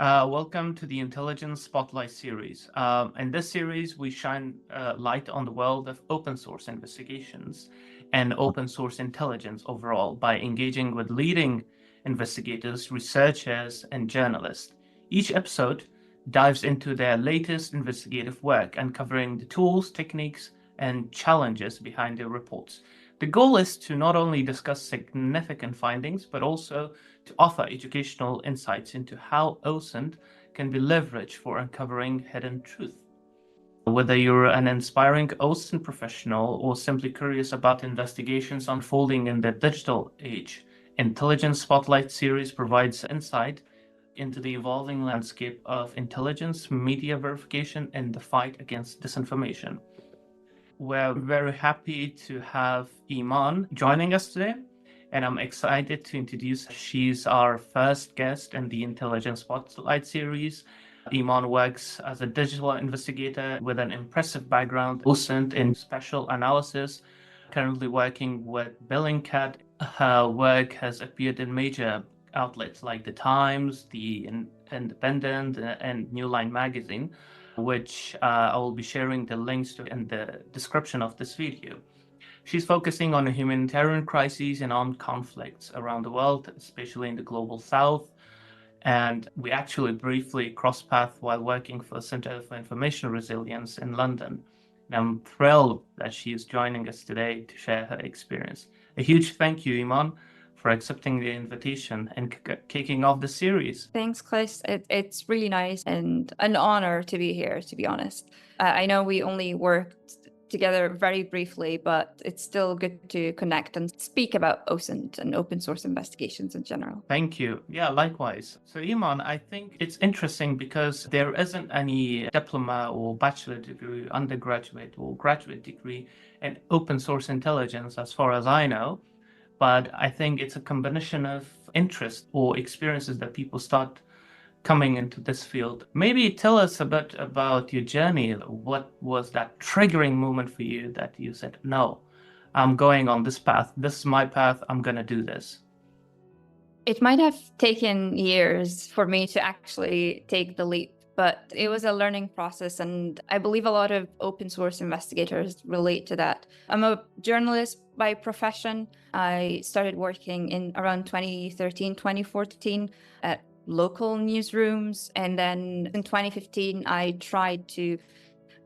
Welcome to the Intelligence Spotlight series. In this series, we shine light on the world of open source investigations and open source intelligence overall by engaging with leading investigators, researchers, and journalists. Each episode dives into their latest investigative work, uncovering the tools, techniques, and challenges behind their reports. The goal is to not only discuss significant findings, but also to offer educational insights into how OSINT can be leveraged for uncovering hidden truth. Whether you're an inspiring OSINT professional or simply curious about investigations unfolding in the digital age, Intelligence Spotlight series provides insight into the evolving landscape of intelligence, media verification, and the fight against disinformation. We're very happy to have Eman joining us today, and I'm excited to introduce. She's our first guest in the Intelligence Spotlight series. Eman works as a digital investigator with an impressive background, OSINT in special analysis, currently working with Bellingcat. Her work has appeared in major outlets like The Times, The Independent, and New Line magazine, which I will be sharing the links to in the description of this video. She's focusing on humanitarian crises and armed conflicts around the world, especially in the global south. And we actually briefly crossed paths while working for the Center for Information Resilience in London. And I'm thrilled that she is joining us today to share her experience. A huge thank you, Eman, for accepting the invitation and kicking off the series. Thanks, Qais. It's really nice and an honor to be here, to be honest. I know we only worked together very briefly, but it's still good to connect and speak about OSINT and open source investigations in general. Thank you. Yeah, likewise. So Eman, I think it's interesting because there isn't any diploma or bachelor degree, undergraduate or graduate degree in open source intelligence, as far as I know. But I think it's a combination of interest or experiences that people start coming into this field. Maybe tell us a bit about your journey. What was that triggering moment for you that you said, no, I'm going on this path. This is my path. I'm going to do this. It might have taken years for me to actually take the leap, but it was a learning process. And I believe a lot of open source investigators relate to that. I'm a journalist by profession. I started working in around 2013, 2014 at local newsrooms. And then in 2015, I tried to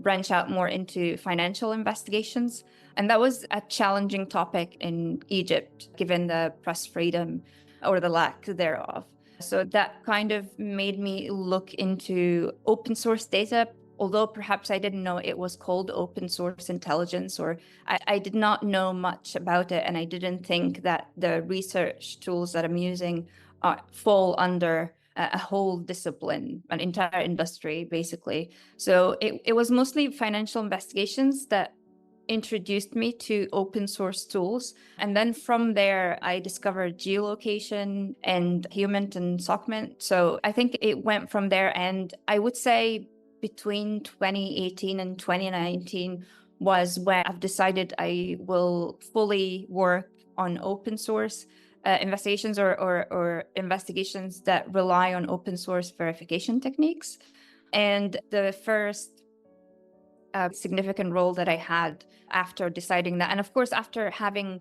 branch out more into financial investigations. And that was a challenging topic in Egypt, given the press freedom or the lack thereof. So that kind of made me look into open source data, although perhaps I didn't know it was called open source intelligence, or I did not know much about it. And I didn't think that the research tools that I'm using fall under a whole discipline, an entire industry, basically. So it was mostly financial investigations that introduced me to open source tools. And then from there, I discovered geolocation and HUMINT and SOCMINT. So I think it went from there. And I would say between 2018 and 2019 was when I've decided I will fully work on open source investigations or investigations that rely on open source verification techniques. And the first significant role that I had after deciding that, and of course, after having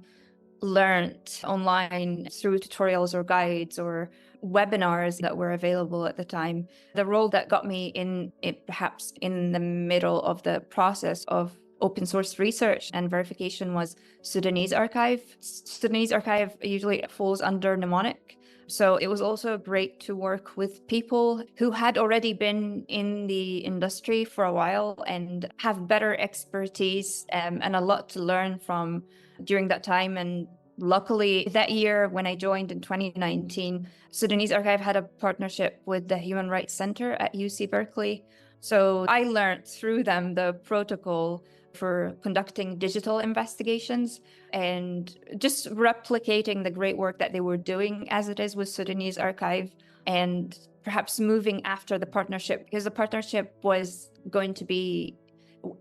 learned online through tutorials or guides or webinars that were available at the time, the role that got me in it, perhaps in the middle of the process of open source research and verification, was Sudanese Archive. Sudanese Archive usually falls under mnemonic. So it was also great to work with people who had already been in the industry for a while and have better expertise and a lot to learn from during that time. And luckily, that year when I joined in 2019, Sudanese Archive had a partnership with the Human Rights Center at UC Berkeley. So I learned through them the protocol for conducting digital investigations and just replicating the great work that they were doing as it is with Sudanese Archive, and perhaps moving after the partnership, because the partnership was going to be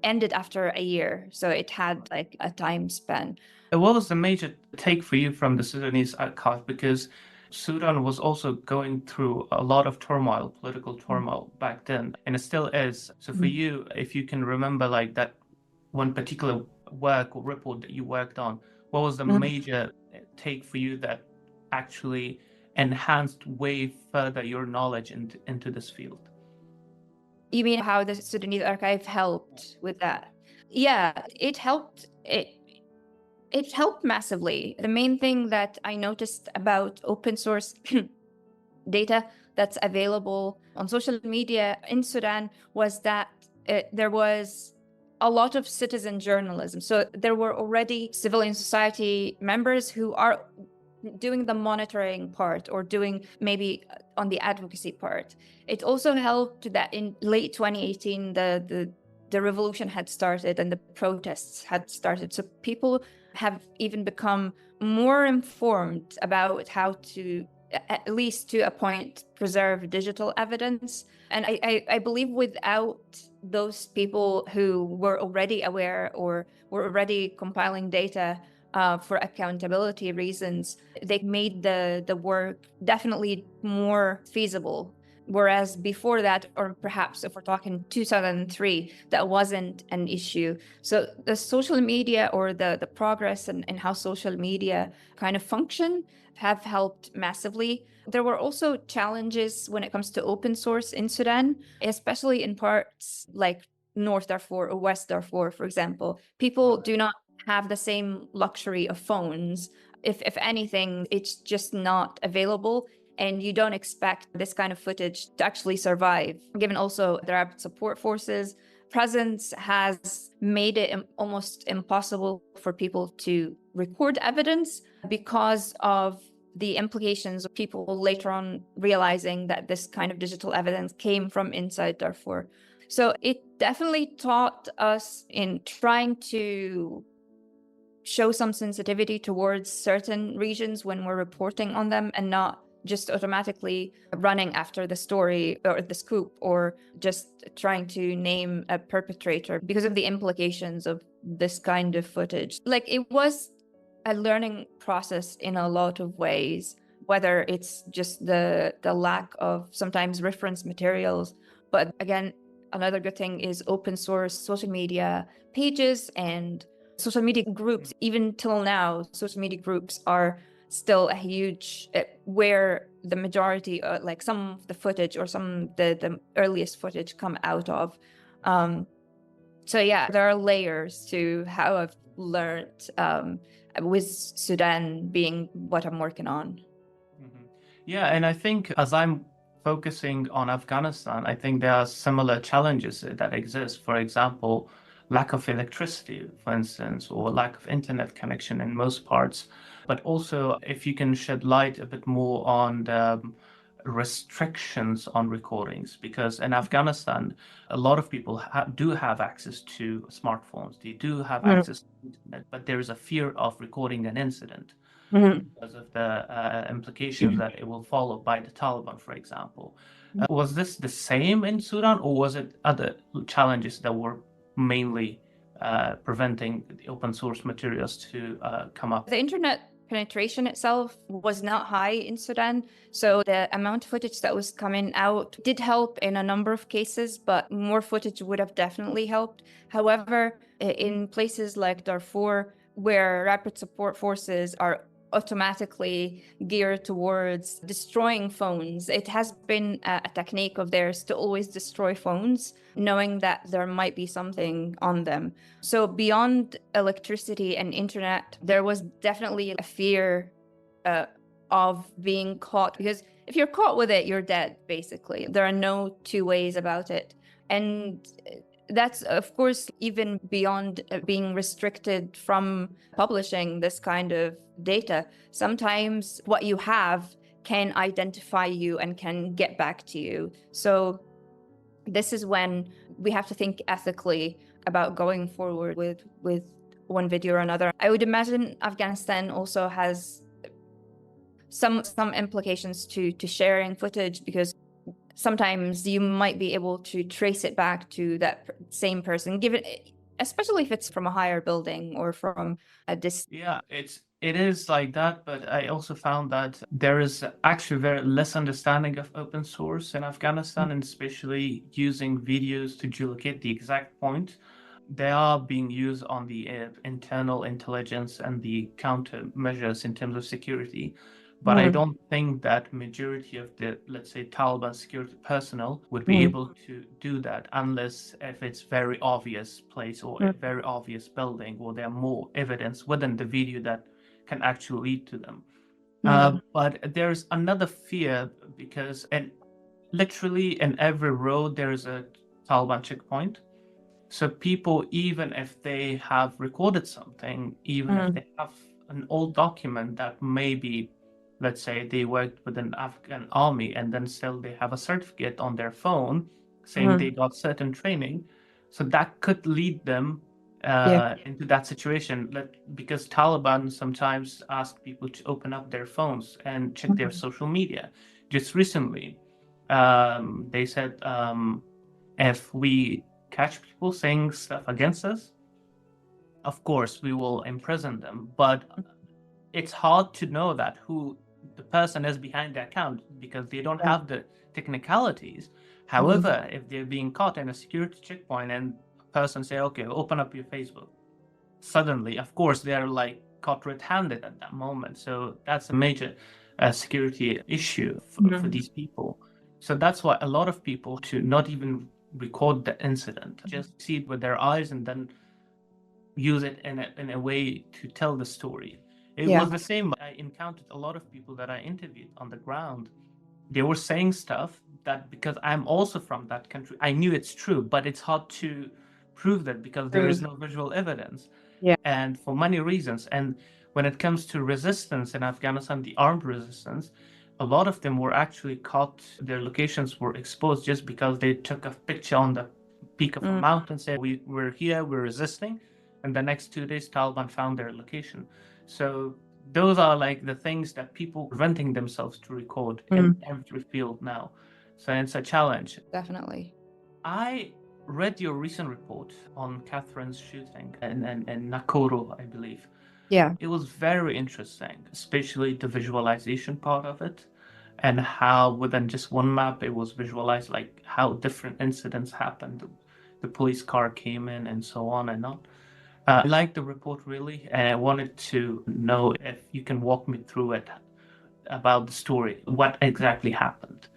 ended after a year. So it had like a time span. What was the major take for you from the Sudanese Archive? Because Sudan was also going through a lot of turmoil, political turmoil back then, and it still is. So for you, if you can remember like that one particular work or report that you worked on, what was the major take for you that actually enhanced way further your knowledge into this field? You mean how the Sudanese Archive helped with that? Yeah, it helped. It helped massively. The main thing that I noticed about open source data that's available on social media in Sudan was that there was a lot of citizen journalism. So there were already civilian society members who are doing the monitoring part or doing maybe on the advocacy part. It also helped that in late 2018, the revolution had started and the protests had started. So people have even become more informed about how to, at least to a point, preserve digital evidence. And I believe without those people who were already aware or were already compiling data for accountability reasons, they made the work definitely more feasible. Whereas before that, or perhaps if we're talking 2003, that wasn't an issue. So the social media or the progress and how social media kind of function have helped massively. There were also challenges when it comes to open source in Sudan, especially in parts like North Darfur or West Darfur, for example. People do not have the same luxury of phones. If anything, it's just not available. And you don't expect this kind of footage to actually survive. Given also the rapid support forces presence has made it almost impossible for people to record evidence because of the implications of people later on realizing that this kind of digital evidence came from inside Darfur. So it definitely taught us in trying to show some sensitivity towards certain regions when we're reporting on them and not just automatically running after the story or the scoop or just trying to name a perpetrator because of the implications of this kind of footage. Like, it was a learning process in a lot of ways, whether it's just the lack of sometimes reference materials. But again, another good thing is open source social media pages and social media groups. Even till now, social media groups are still a huge where the majority like some of the footage or some the earliest footage come out of. So yeah, there are layers to how I've learned with Sudan being what I'm working on. Yeah, and I think as I'm focusing on Afghanistan, I think there are similar challenges that exist. For example, lack of electricity, for instance, or lack of internet connection in most parts. But also, if you can shed light a bit more on the restrictions on recordings, because in Afghanistan, a lot of people do have access to smartphones, they do have access to internet, but there is a fear of recording an incident because of the implications that it will follow by the Taliban, for example. Was this the same in Sudan, or was it other challenges that were mainly preventing the open source materials to come up? The internet penetration itself was not high in Sudan, so the amount of footage that was coming out did help in a number of cases, but more footage would have definitely helped. However, in places like Darfur, where rapid support forces are automatically geared towards destroying phones, it has been a technique of theirs to always destroy phones, knowing that there might be something on them. So beyond electricity and internet, there was definitely a fear of being caught, because if you're caught with it, you're dead, basically. There are no two ways about it. And that's, of course, even beyond being restricted from publishing this kind of data. Sometimes what you have can identify you and can get back to you. So this is when we have to think ethically about going forward with one video or another. I would imagine Afghanistan also has some implications to sharing footage, because sometimes you might be able to trace it back to that same person. especially if it's from a higher building or from a distance. Yeah, it is like that, but I also found that there is actually very less understanding of open source in Afghanistan, and especially using videos to geolocate the exact point. They are being used on the internal intelligence and the countermeasures in terms of security. But I don't think that majority of the, let's say, Taliban security personnel would be able to do that unless if it's very obvious place or a very obvious building, or there are more evidence within the video that can actually lead to them. But there's another fear because literally in every road there is a Taliban checkpoint. So people, even if they have recorded something, even if they have an old document that maybe, let's say they worked with an Afghan army and then still they have a certificate on their phone saying they got certain training, so that could lead them into that situation. Because Taliban sometimes ask people to open up their phones and check their social media. Just recently, they said if we catch people saying stuff against us, of course we will imprison them. But it's hard to know that who the person is behind the account because they don't have the technicalities. However, if they're being caught in a security checkpoint and a person say, okay, open up your Facebook, suddenly, of course, they're like caught red-handed at that moment. So that's a major security issue for these people. So that's why a lot of people to not even record the incident, just see it with their eyes and then use it in a way to tell the story. It was the same. I encountered a lot of people that I interviewed on the ground. They were saying stuff that, because I'm also from that country, I knew it's true, but it's hard to prove that because there is no visual evidence. And for many reasons. And when it comes to resistance in Afghanistan, the armed resistance, a lot of them were actually caught, their locations were exposed just because they took a picture on the peak of a mountain, said, we're here, we're resisting. And the next 2 days, Taliban found their location. So those are like the things that people preventing themselves to record in every field now. So it's a challenge. Definitely. I read your recent report on Catherine's shooting in Nakuru, I believe. Yeah. It was very interesting, especially the visualization part of it, and how within just one map it was visualized, like how different incidents happened. The police car came in and so on and on. I liked the report really, and I wanted to know if you can walk me through it about the story, what exactly happened,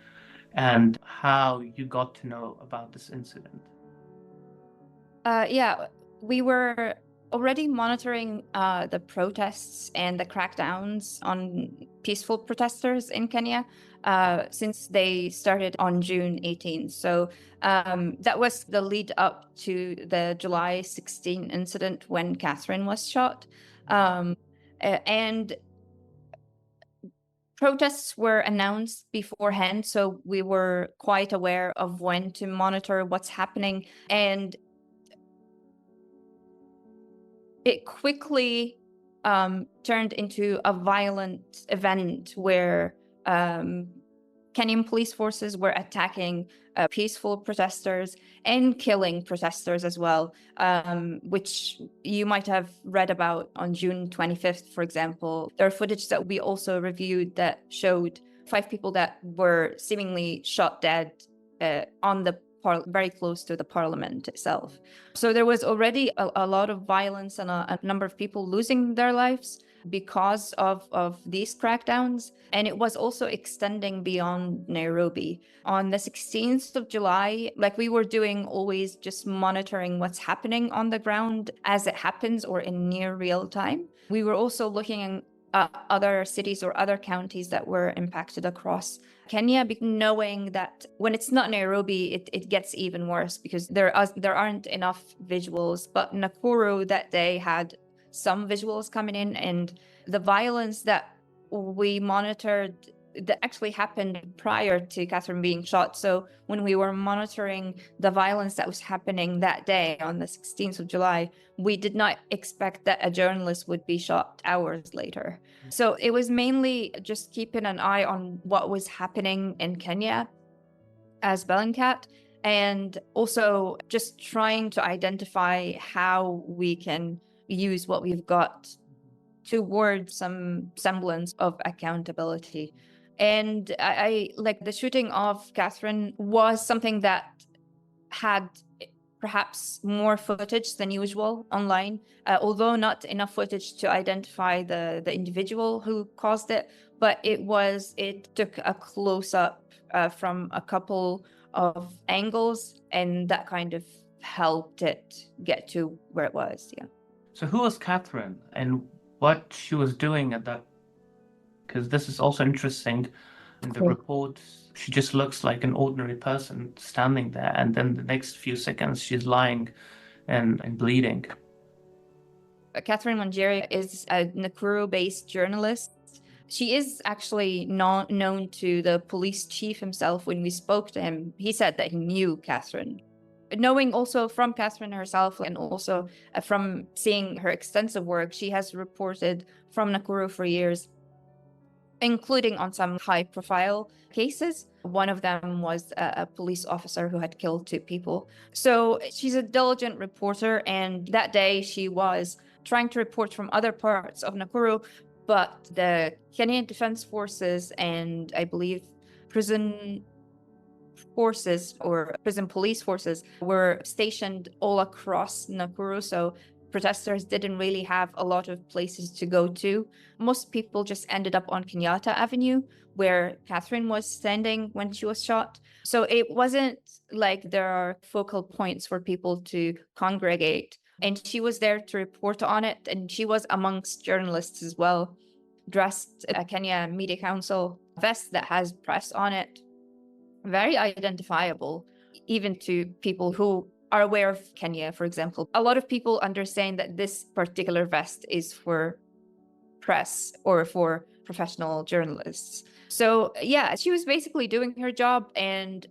and how you got to know about this incident. Yeah, we were already monitoring the protests and the crackdowns on peaceful protesters in Kenya since they started on June 18th. So that was the lead up to the July 16 incident when Catherine was shot. And protests were announced beforehand, so we were quite aware of when to monitor what's happening. And it quickly turned into a violent event where Kenyan police forces were attacking peaceful protesters and killing protesters as well, which you might have read about on June 25th, for example. There are footage that we also reviewed that showed 5 people that were seemingly shot dead on the very close to the parliament itself. So there was already a lot of violence and a number of people losing their lives because of these crackdowns. And it was also extending beyond Nairobi. On the 16th of July, like we were doing always just monitoring what's happening on the ground as it happens or in near real time. We were also looking at other cities or other counties that were impacted across Kenya, knowing that when it's not Nairobi, it gets even worse because there aren't enough visuals. But Nakuru that day had some visuals coming in, and the violence that we monitored that actually happened prior to Catherine being shot. So when we were monitoring the violence that was happening that day on the 16th of July, we did not expect that a journalist would be shot hours later. So it was mainly just keeping an eye on what was happening in Kenya as Bellingcat. and also just trying to identify how we can use what we've got towards some semblance of accountability. And I like the shooting of Catherine was something that had perhaps more footage than usual online, although not enough footage to identify the individual who caused it, but it took a close-up from a couple of angles, and that kind of helped it get to where it was. Yeah. So who was Catherine and what she was doing at that? Because this is also interesting. In the report, she just looks like an ordinary person standing there, and then the next few seconds she's lying and bleeding. Catherine Wanjiri is a Nakuru-based journalist. She is actually not known to the police chief himself. When we spoke to him, he said that he knew Catherine. Knowing also from Catherine herself and also from seeing her extensive work, she has reported from Nakuru for years, including on some high-profile cases. One of them was a police officer who had killed 2 people. So she's a diligent reporter, and that day she was trying to report from other parts of Nakuru, but the Kenyan Defense Forces and I believe prison forces or prison police forces were stationed all across Nakuru, so protesters didn't really have a lot of places to go to. Most people just ended up on Kenyatta Avenue, where Catherine was standing when she was shot. So it wasn't like there are focal points for people to congregate. And she was there to report on it, and she was amongst journalists as well, dressed a Kenya Media Council vest that has press on it. Very identifiable, even to people who are aware of Kenya, for example. A lot of people understand that this particular vest is for press or for professional journalists. So yeah, she was basically doing her job, and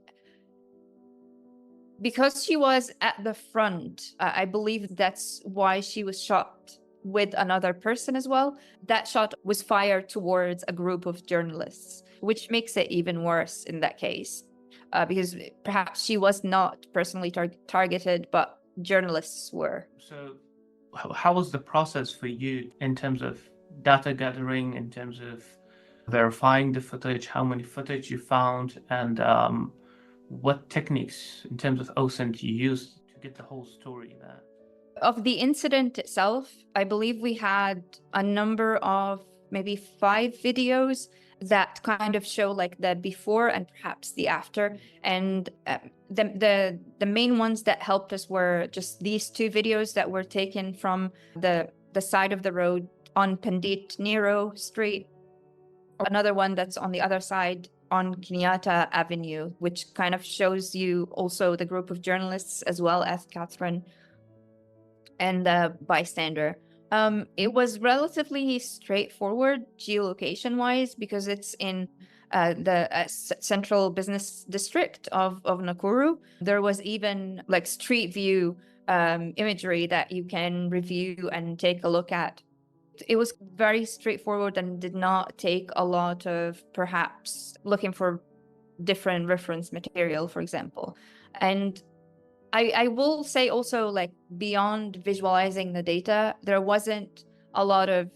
because she was at the front, I believe that's why she was shot with another person as well. That shot was fired towards a group of journalists, which makes it even worse in that case, because perhaps she was not personally targeted, but journalists were. So how was the process for you in terms of data gathering, in terms of verifying the footage, how many footage you found, and what techniques in terms of OSINT you used to get the whole story there? Of the incident itself, I believe we had a number of maybe 5 videos that kind of show like the before and perhaps the after. And the main ones that helped us were just these 2 videos that were taken from the side of the road on Pandit Nero Street. Another one that's on the other side on Kenyatta Avenue, which kind of shows you also the group of journalists as well as Catherine and the bystander. It was relatively straightforward geolocation-wise because it's in the central business district of Nakuru. There was even like street view imagery that you can review and take a look at. It was very straightforward and did not take a lot of perhaps looking for different reference material, for example. And I will say also, like, beyond visualizing the data, there wasn't a lot of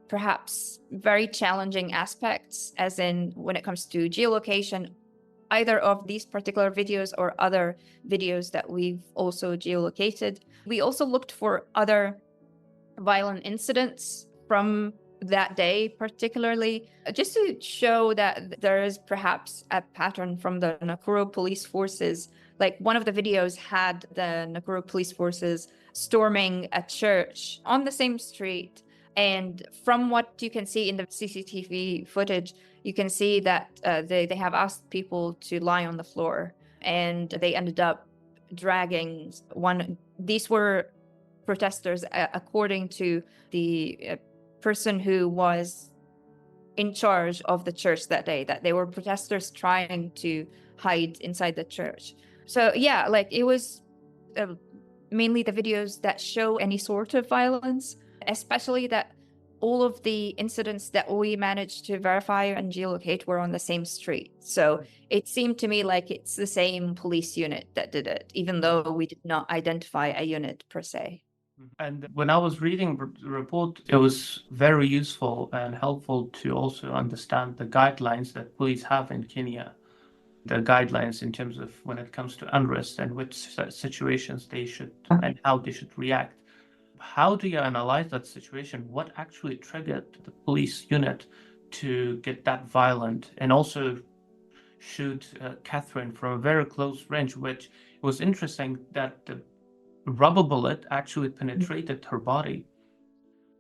perhaps very challenging aspects, as in when it comes to geolocation, either of these particular videos or other videos that we've also geolocated. We also looked for other violent incidents from that day, particularly just to show that there is perhaps a pattern from the Nakuru police forces. Like one of the videos had the Nakuru police forces storming a church on the same street. And from what you can see in the CCTV footage, you can see that they have asked people to lie on the floor, and they ended up dragging one. These were protesters, according to the person who was in charge of the church that day, that they were protesters trying to hide inside the church. So yeah, like it was mainly the videos that show any sort of violence, especially that all of the incidents that we managed to verify and geolocate were on the same street. So it seemed to me like it's the same police unit that did it, even though we did not identify a unit per se. And when I was reading the report, it was very useful and helpful to also understand the guidelines that police have in Kenya, the guidelines in terms of when it comes to unrest and which situations they should and how they should react. How do you analyze that situation? What actually triggered the police unit to get that violent and also shoot Catherine from a very close range, which was interesting that the rubber bullet actually penetrated her body.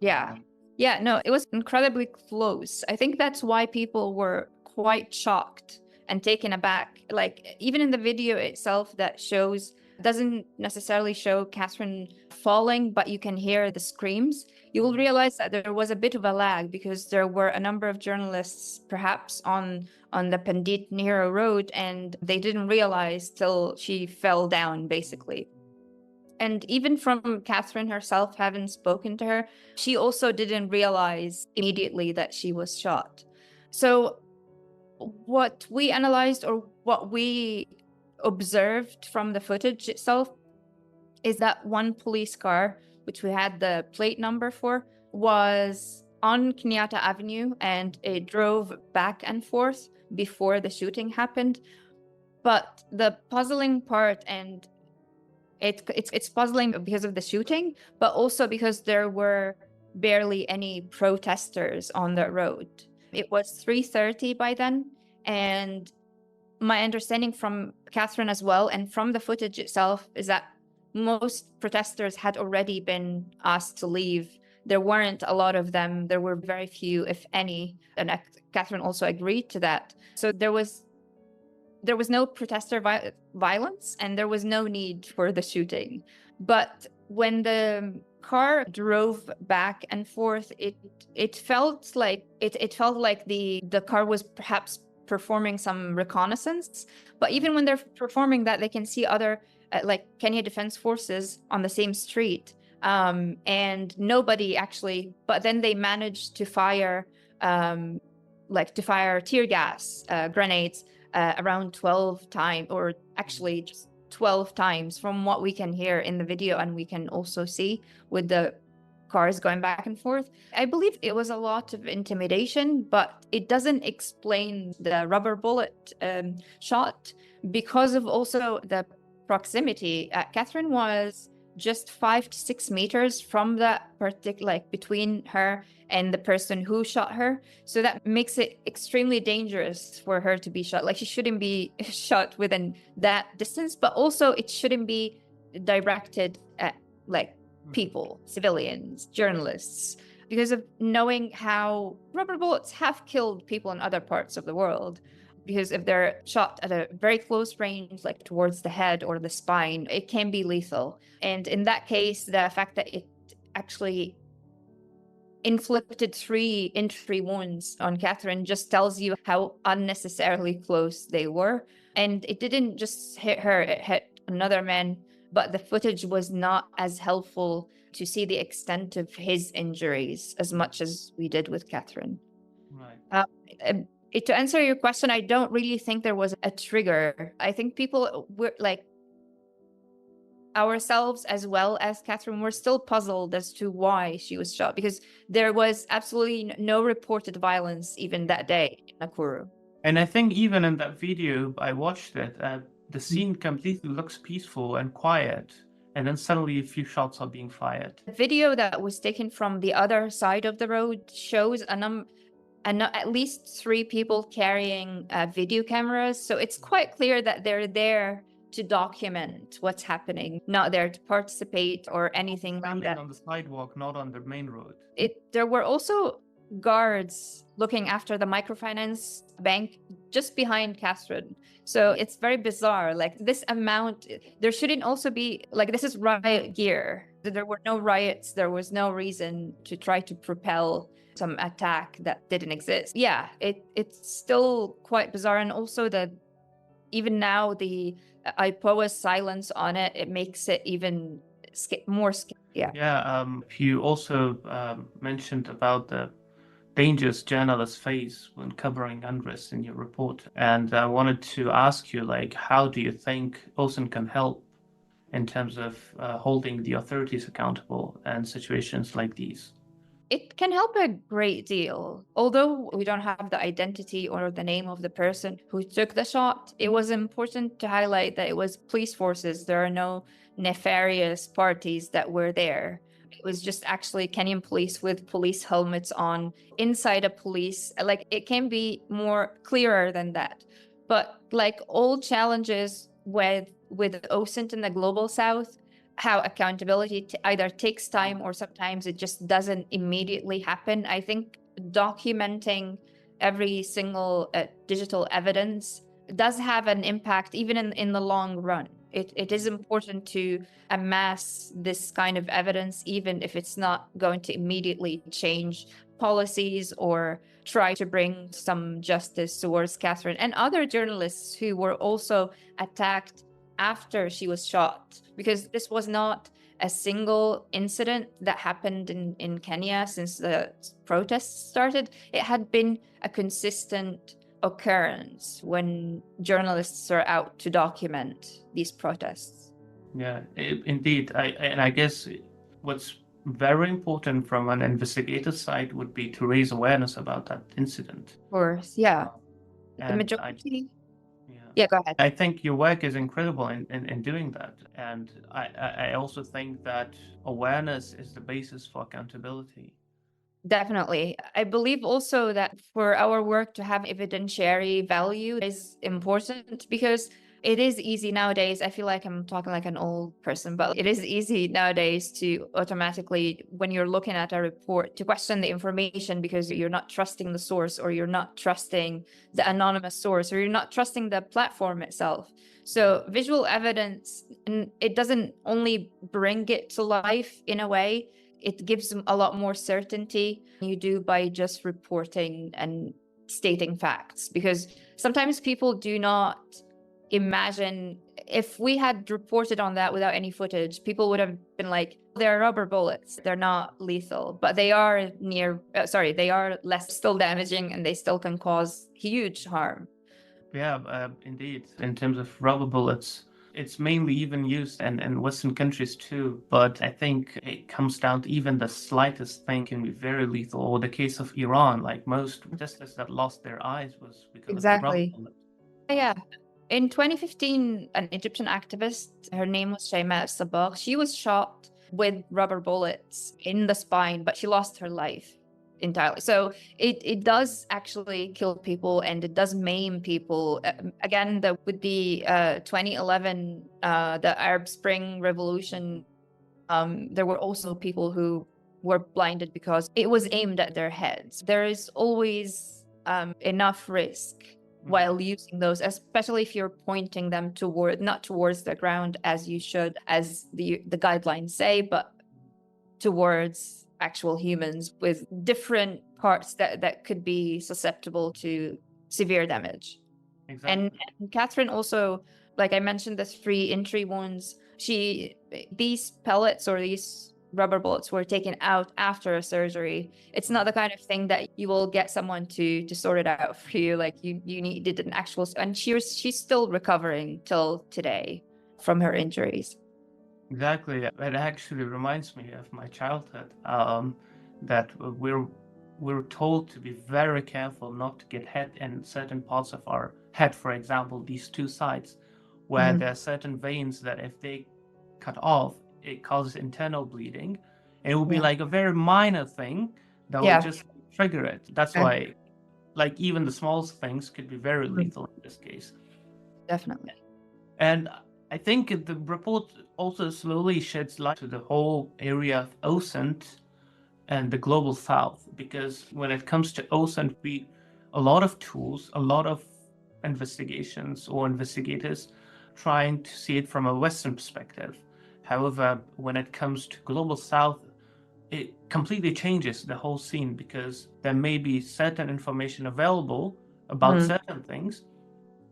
Yeah. Yeah, no, it was incredibly close. I think that's why people were quite shocked and taken aback. Like, even in the video itself that doesn't necessarily show Catherine falling, but you can hear the screams. You will realize that there was a bit of a lag because there were a number of journalists perhaps on the Pandit Nehru Road, and they didn't realize till she fell down, basically. And even from Catherine herself, having spoken to her, she also didn't realize immediately that she was shot. So what we analyzed, or what we observed from the footage itself, is that one police car, which we had the plate number for, was on Kenyatta Avenue, and it drove back and forth before the shooting happened. But the puzzling part, and it's puzzling because of the shooting, but also because there were barely any protesters on the road. It was 3:30 by then, and my understanding from Catherine as well, and from the footage itself, is that most protesters had already been asked to leave. There weren't a lot of them. There were very few, if any, and Catherine also agreed to that. So there was no protester violence, and there was no need for the shooting. But when the car drove back and forth, it felt like the car was perhaps performing some reconnaissance. But even when they're performing that, they can see other like Kenya Defense Forces on the same street, and nobody actually. But then they managed to fire tear gas grenades around 12 times, or actually just 12 times from what we can hear in the video, and we can also see with the cars going back and forth. I believe it was a lot of intimidation, but it doesn't explain the rubber bullet shot because of also the proximity. Catherine was just 5 to 6 meters from that particular, like between her and the person who shot her. So that makes it extremely dangerous for her to be shot. Like, she shouldn't be shot within that distance, but also it shouldn't be directed at like people, civilians, journalists, because of knowing how rubber bullets have killed people in other parts of the world. Because if they're shot at a very close range, like towards the head or the spine, it can be lethal. And in that case, the fact that it actually inflicted 3 entry wounds on Catherine just tells you how unnecessarily close they were. And it didn't just hit her, it hit another man. But the footage was not as helpful to see the extent of his injuries as much as we did with Catherine. Right. To answer your question, I don't really think there was a trigger. I think people were like, ourselves as well as Catherine were still puzzled as to why she was shot, because there was absolutely no reported violence even that day in Nakuru. And I think even in that video, I watched it, the scene completely looks peaceful and quiet, and then suddenly a few shots are being fired. The video that was taken from the other side of the road shows at least 3 people carrying video cameras. So it's quite clear that they're there to document what's happening, not there to participate or anything like that. On the sidewalk, not on the main road. There were also guards looking after the microfinance bank just behind Catherine. So it's very bizarre. Like, this amount, there shouldn't also be, like, this is riot gear. There were no riots. There was no reason to try to propel some attack that didn't exist. Yeah, it's still quite bizarre. And also even now, the IPOA's silence on it makes it even more scary. Yeah. You also mentioned about the dangers journalists face when covering unrest in your report. And I wanted to ask you, like, how do you think OSINT can help in terms of holding the authorities accountable in situations like these? It can help a great deal. Although we don't have the identity or the name of the person who took the shot, it was important to highlight that it was police forces. There are no nefarious parties that were there. It was just actually Kenyan police with police helmets on inside a police. Like, it can be more clearer than that. But like all challenges with OSINT in the global south, how accountability either takes time or sometimes it just doesn't immediately happen. I think documenting every single digital evidence does have an impact even in the long run. It is important to amass this kind of evidence, even if it's not going to immediately change policies or try to bring some justice towards Catherine and other journalists who were also attacked after she was shot, because this was not a single incident that happened in Kenya since the protests started. It had been a consistent occurrence when journalists are out to document these protests. Yeah, indeed. I guess what's very important from an investigator's side would be to raise awareness about that incident. Of course, yeah. The And majority. yeah. Yeah, go ahead. I think your work is incredible in doing that. And I also think that awareness is the basis for accountability. Definitely. I believe also that for our work to have evidentiary value is important because it is easy nowadays. I feel like I'm talking like an old person, but it is easy nowadays to automatically, when you're looking at a report, to question the information because you're not trusting the source, or you're not trusting the anonymous source, or you're not trusting the platform itself. So visual evidence, and it doesn't only bring it to life in a way, it gives them a lot more certainty than you do by just reporting and stating facts. Because sometimes people do not imagine, if we had reported on that without any footage, people would have been like, they're rubber bullets, they're not lethal, but they are they are less still damaging, and they still can cause huge harm. Yeah, indeed. In terms of rubber bullets, it's mainly even used in Western countries too. But I think it comes down to even the slightest thing can be very lethal. Or the case of Iran, like most protesters that lost their eyes was because of the rubber Exactly. bullet. Yeah. In 2015, an Egyptian activist, her name was Qais Alamdar, she was shot with rubber bullets in the spine, but she lost her life entirely. So it does actually kill people, and it does maim people. Again, with the 2011, the Arab Spring Revolution, there were also people who were blinded because it was aimed at their heads. There is always enough risk while using those, especially if you're pointing them not towards the ground as you should, as the guidelines say, but towards actual humans with different parts that could be susceptible to severe damage. Exactly. And Catherine also, like I mentioned, the 3 entry wounds, these pellets or these rubber bullets were taken out after a surgery. It's not the kind of thing that you will get someone to sort it out for you. Like you needed an actual, and she's still recovering till today from her injuries. Exactly. It actually reminds me of my childhood. That we're told to be very careful not to get hit in certain parts of our head. For example, these 2 sides, where there are certain veins that if they cut off, it causes internal bleeding. And it will be like a very minor thing that will just trigger it. That's why, like, even the smallest things could be very lethal in this case. Definitely. And I think the report also slowly sheds light to the whole area of OSINT and the global south, because when it comes to OSINT, a lot of tools, a lot of investigations or investigators trying to see it from a Western perspective. However, when it comes to global south, it completely changes the whole scene, because there may be certain information available about certain things,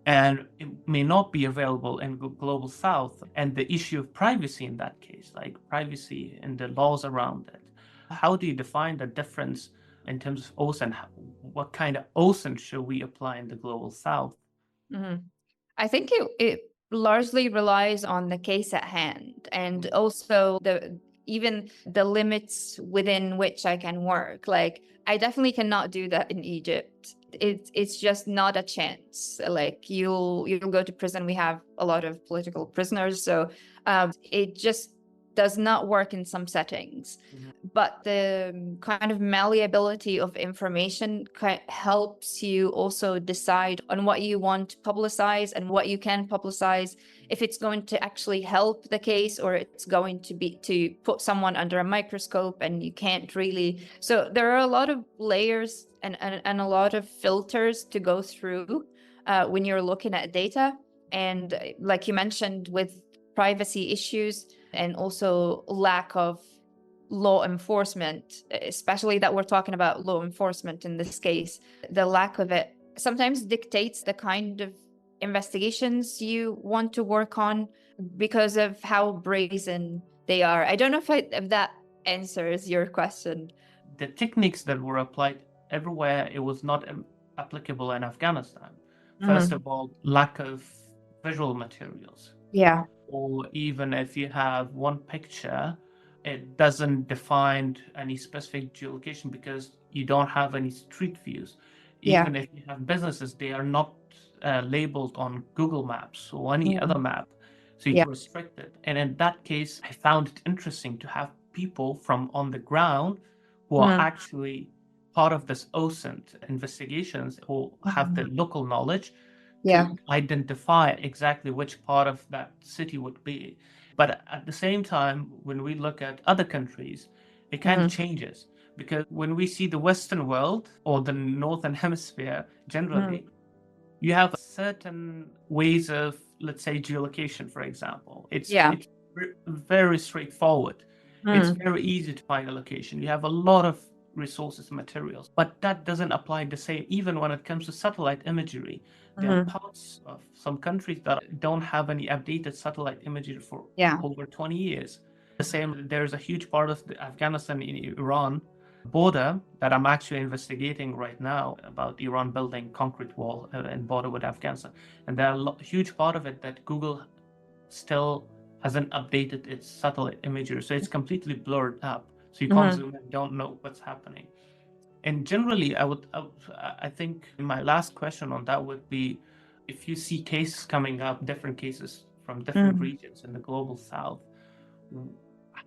and it may not be available in global south, and the issue of privacy in that case, like privacy and the laws around it. How do you define the difference in terms of OSINT? What kind of OSINT should we apply in the global south? Mhm. I think it largely relies on the case at hand, and also even the limits within which I can work. Like, I definitely cannot do that in Egypt. It's just not a chance. Like, you'll go to prison. We have a lot of political prisoners, so it just does not work in some settings. But the kind of malleability of information helps you also decide on what you want to publicize and what you can publicize, if it's going to actually help the case or it's going to be to put someone under a microscope and you can't really. So there are a lot of layers and a lot of filters to go through when you're looking at data. And like you mentioned, with privacy issues and also lack of law enforcement, especially that we're talking about law enforcement in this case, the lack of it sometimes dictates the kind of investigations you want to work on because of how brazen they are. I don't know if that answers your question. The techniques that were applied everywhere, it was not applicable in Afghanistan. First of all, lack of visual materials. Yeah. Or even if you have one picture, it doesn't define any specific geolocation because you don't have any street views. Yeah. Even if you have businesses, they are not labeled on Google Maps or any other map. So you're restricted. And in that case, I found it interesting to have people from on the ground who are actually part of this OSINT investigations or have the local knowledge to identify exactly which part of that city would be. But at the same time, when we look at other countries, it kind of changes because when we see the Western world or the Northern Hemisphere generally, you have certain ways of, let's say, geolocation, for example. It's very straightforward. It's very easy to find a location. You have a lot of resources and materials, but that doesn't apply the same even when it comes to satellite imagery. There are parts of some countries that don't have any updated satellite imagery for over 20 years. The same, there's a huge part of the Afghanistan and Iran border that I'm actually investigating right now about Iran building concrete wall and border with Afghanistan. And there are a huge part of it that Google still hasn't updated its satellite imagery. So it's completely blurred up. So you can't zoom in, don't know what's happening. And generally, I think my last question on that would be, if you see cases coming up, different cases from different regions in the global south,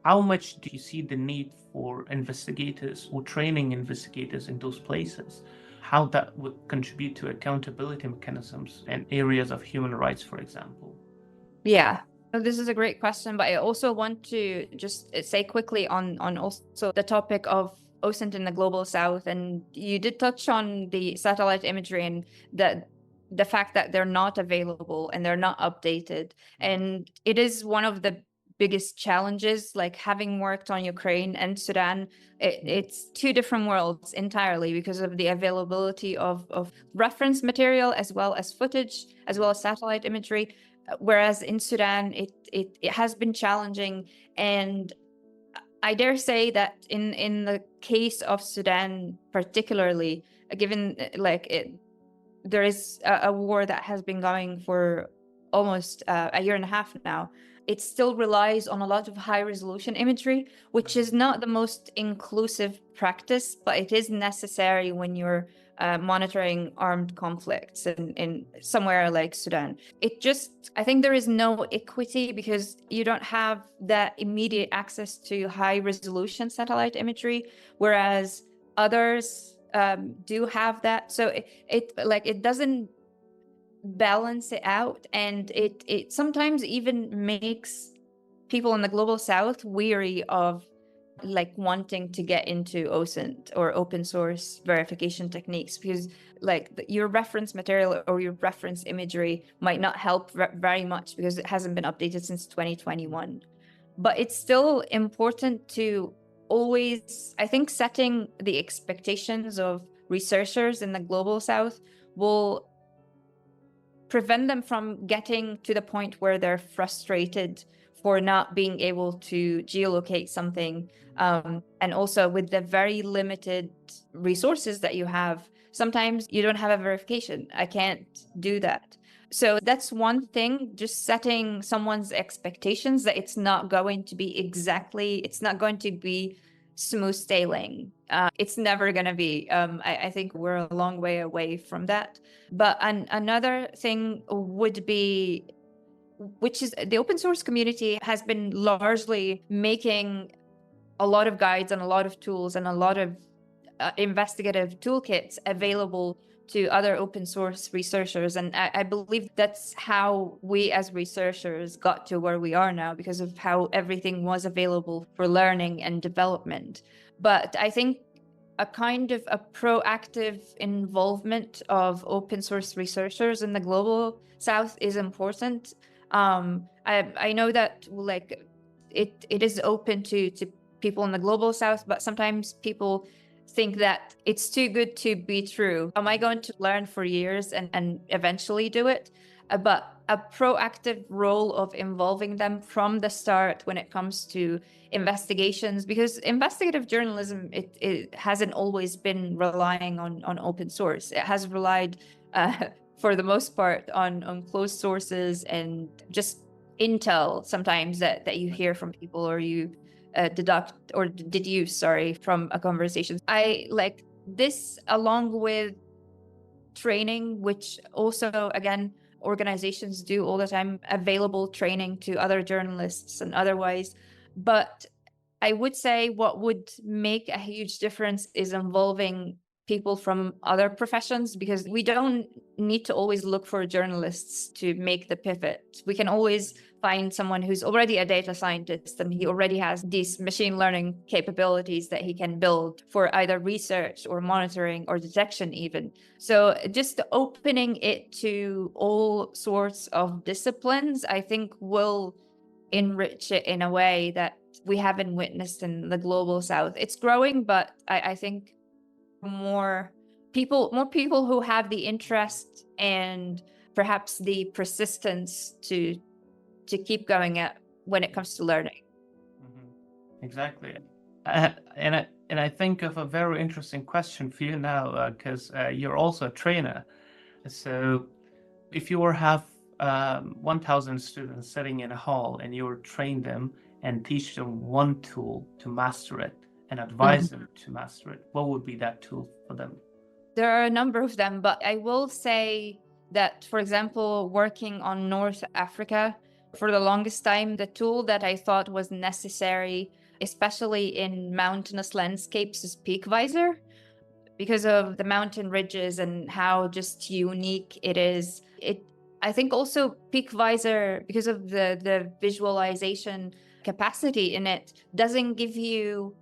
how much do you see the need for investigators or training investigators in those places? How that would contribute to accountability mechanisms and areas of human rights, for example? Yeah. This is a great question, but I also want to just say quickly on also the topic of OSINT in the global south. And you did touch on the satellite imagery and the fact that they're not available and they're not updated. And it is one of the biggest challenges, like having worked on Ukraine and Sudan, it's two different worlds entirely because of the availability of reference material as well as footage, as well as satellite imagery. Whereas in Sudan, it has been challenging. And I dare say that in the case of Sudan particularly, given there is a war that has been going for almost a year and a half now, it still relies on a lot of high resolution imagery, which is not the most inclusive practice, but it is necessary when you're monitoring armed conflicts in somewhere like Sudan. I think there is no equity because you don't have that immediate access to high resolution satellite imagery, whereas others do have that. So it doesn't balance it out, and it sometimes even makes people in the global south weary of wanting to get into OSINT or open source verification techniques, because your reference material or your reference imagery might not help very much because it hasn't been updated since 2021. But it's still important to always, I think, setting the expectations of researchers in the global south will prevent them from getting to the point where they're frustrated for not being able to geolocate something. And also with the very limited resources that you have, sometimes you don't have a verification. I can't do that. So that's one thing, just setting someone's expectations that it's not going to be smooth sailing. It's never going to be. I think we're a long way away from that. But another thing would be, which is the open source community has been largely making a lot of guides and a lot of tools and a lot of investigative toolkits available to other open source researchers. And I believe that's how we as researchers got to where we are now, because of how everything was available for learning and development. But I think a kind of a proactive involvement of open source researchers in the global South is important. I know that like it is open to people in the global South, but sometimes people think that it's too good to be true. Am I going to learn for years and eventually do it? But a proactive role of involving them from the start when it comes to investigations, because investigative journalism, it hasn't always been relying on open source. It has relied for the most part on closed sources and just intel sometimes that you hear from people or you deduce from a conversation. I like this, along with training, which also, again, organizations do all the time, available training to other journalists and otherwise. But I would say what would make a huge difference is involving people from other professions, because we don't need to always look for journalists to make the pivot. We can always find someone who's already a data scientist and he already has these machine learning capabilities that he can build for either research or monitoring or detection even. So just opening it to all sorts of disciplines, I think, will enrich it in a way that we haven't witnessed in the global South. It's growing, but I think more people who have the interest and perhaps the persistence to keep going at when it comes to learning. Exactly. And I think of a very interesting question for you now, because you're also a trainer. So if you have 1,000 students sitting in a hall and you train them and teach them one tool to master it and advise them to master it, what would be that tool for them? There are a number of them, but I will say that, for example, working on North Africa, for the longest time, the tool that I thought was necessary, especially in mountainous landscapes, is Peak Visor, because of the mountain ridges and how just unique it is. I think also Peak Visor, because of the visualization capacity in it, doesn't give you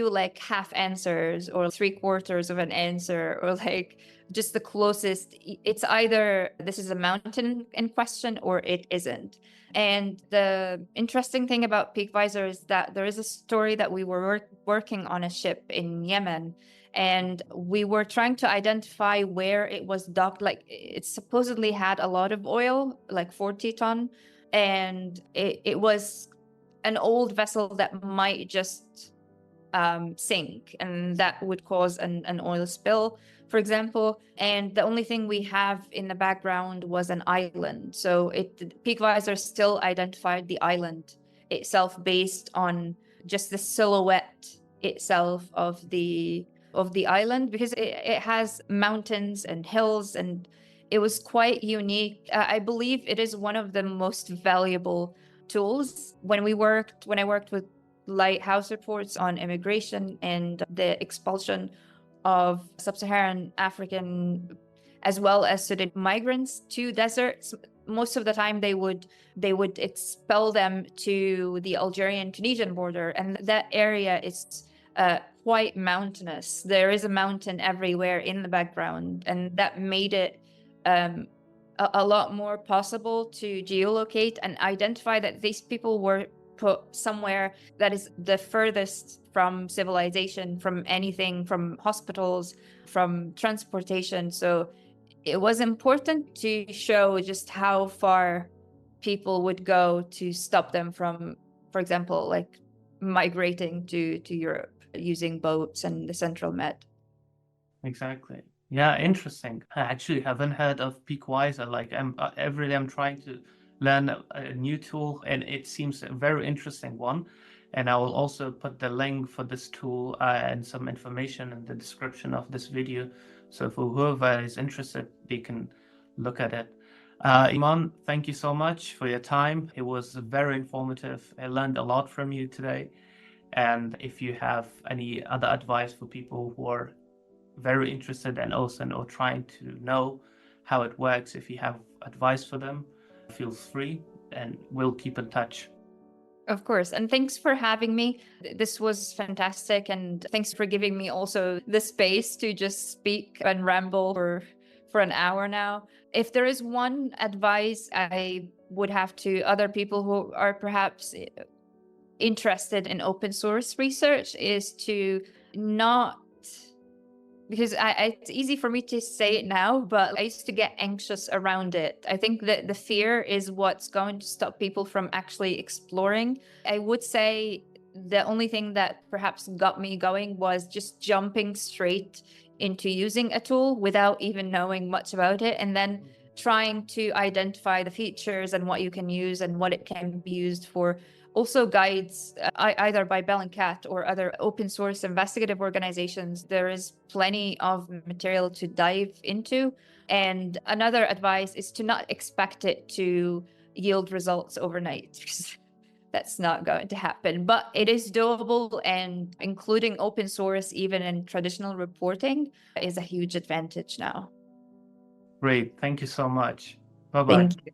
like half answers or 3/4 of an answer or like just the closest. It's either this is a mountain in question or it isn't. And the interesting thing about Peak Visor is that there is a story that we were working on a ship in Yemen, and we were trying to identify where it was docked. Like, it supposedly had a lot of oil, like 40 ton, and it was an old vessel that might just sink, and that would cause an oil spill, for example. And the only thing we have in the background was an island. So Peak Visor still identified the island itself based on just the silhouette itself of the island, because it has mountains and hills, and it was quite unique. I believe it is one of the most valuable tools. When I worked with lighthouse reports on immigration and the expulsion of sub-Saharan African as well as Sudanese migrants to deserts, most of the time they would expel them to the Algerian-Tunisian border, and that area is quite mountainous. There is a mountain everywhere in the background, and that made it a lot more possible to geolocate and identify that these people were put somewhere that is the furthest from civilization, from anything, from hospitals, from transportation. So It was important to show just how far people would go to stop them from, for example, like migrating to Europe using boats and the Central Med. Exactly. Yeah, interesting. I actually haven't heard of Peakwiser. Like every day I'm trying to learn a new tool, and it seems a very interesting one. And I will also put the link for this tool and some information in the description of this video. So for whoever is interested, they can look at it. Iman, thank you so much for your time. It was very informative. I learned a lot from you today. And if you have any other advice for people who are very interested in OSINT or trying to know how it works, if you have advice for them, feel free and we'll keep in touch. Of course. And thanks for having me. This was fantastic. And thanks for giving me also the space to just speak and ramble for an hour now. If there is one advice I would have to other people who are perhaps interested in open source research is to not, because it's easy for me to say it now, but I used to get anxious around it. I think that the fear is what's going to stop people from actually exploring. I would say the only thing that perhaps got me going was just jumping straight into using a tool without even knowing much about it, and then trying to identify the features and what you can use and what it can be used for. Also guides, either by Bellingcat or other open source investigative organizations. There is plenty of material to dive into. And another advice is to not expect it to yield results overnight, because that's not going to happen. But it is doable, and including open source, even in traditional reporting, is a huge advantage now. Great. Thank you so much. Bye-bye. Thank you.